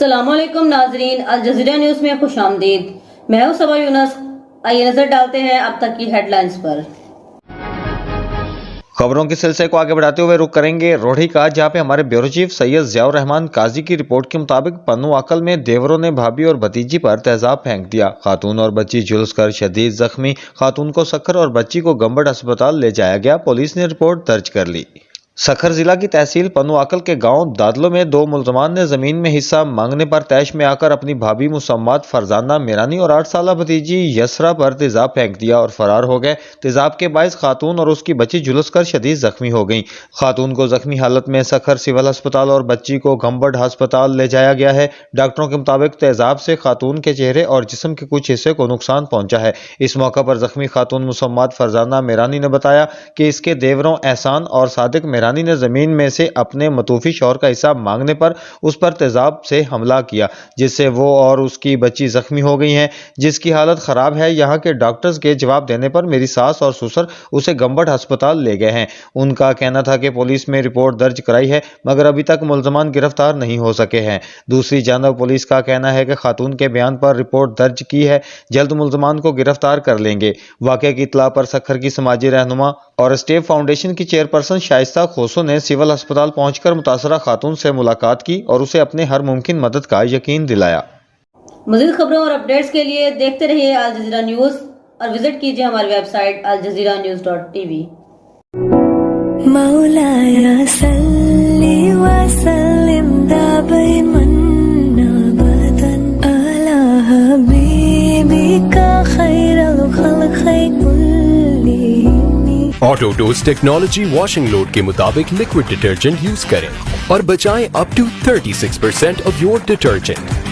अस्सलाम वालेकुम नाजरीन, अल जज़ीरा न्यूज़ में खुश आमदीद। मैं हूं सबा यूनुस। आइए नजर डालते हैं अब तक की हेडलाइंस पर। खबरों के सिलसिले को आगे बढ़ाते हुए रुक करेंगे रोहड़ी का, जहां पे हमारे ब्यूरो चीफ सैयद ज़ियाउर रहमान काजी की रिपोर्ट के मुताबिक पन्नू आकल में देवरों ने भाभी और भतीजी पर तेजाब फेंक दिया। खातून और बच्ची झुलस कर शदीद जख्मी। खातून को सखर और बच्ची को गंबड़ अस्पताल ले जाया गया। पुलिस ने रिपोर्ट दर्ज कर ली। सखर जिला की तहसील पन्नू आकल के गांव दादलो में दो मुलजमान ने जमीन में हिस्सा मांगने पर तैश में आकर अपनी भाभी मुसम्मत फरजाना मीरानी और 8 साला भतीजी यसरा पर तेजाब फेंक दिया और फरार हो गए। तेजाब के बायस खातून और उसकी बच्ची झुलस कर शदीद जख्मी हो गई। खातून को जख्मी हालत में सखर सिविल अस्पताल और बच्ची को गंबड़ अस्पताल ले जाया गया है। डॉक्टरों के मुताबिक तेजाब से खातून के चेहरे और जिस्म के कुछ हिस्से को नुकसान पहुंचा है। इस मौका पर जख्मी खातून मुसम्मत फरजाना मीरानी ने बताया कि इसके देवरों एहसान और सादिक मीरानी ने जमीन में से अपने मतूफी शौहर का हिस्सा मांगने पर उस पर तेजाब से हमला किया, जिससे वो और उसकी बच्ची जख्मी हो गई हैं, जिसकी हालत खराब है। यहाँ के डॉक्टर्स के जवाब देने पर मेरी सास और ससुर उसे गंबड़ अस्पताल ले गए हैं। उनका कहना था कि पुलिस में रिपोर्ट दर्ज कराई है, मगर अभी तक मुलजमान गिरफ्तार नहीं हो सके हैं। दूसरी जानब पुलिस का कहना है कि खातून के बयान पर रिपोर्ट दर्ज की है, जल्द मुलजमान को गिरफ्तार कर लेंगे। वाक़े की इत्तला पर सखर की समाजी रहनुमा और स्टेप फाउंडेशन की चेयरपर्सन शाइस्ता खोसो ने सिविल अस्पताल पहुंचकर मुतासरा खातून से मुलाकात की और उसे अपने हर मुमकिन मदद का यकीन दिलाया। मज़ीद खबरों और अपडेट्स के लिए देखते रहिए अल जज़ीरा न्यूज़ और विजिट कीजिए हमारी वेबसाइट aljazeeranews.tv। मौलाया सल्ली व सल्लिम दाइमन अबदन अला हबीबिका खैरुल खल्क़ि कुल्लिहिम। Auto dose technology washing load के मुताबिक लिक्विड डिटर्जेंट यूज करें और बचाएं up to 36% off your detergent.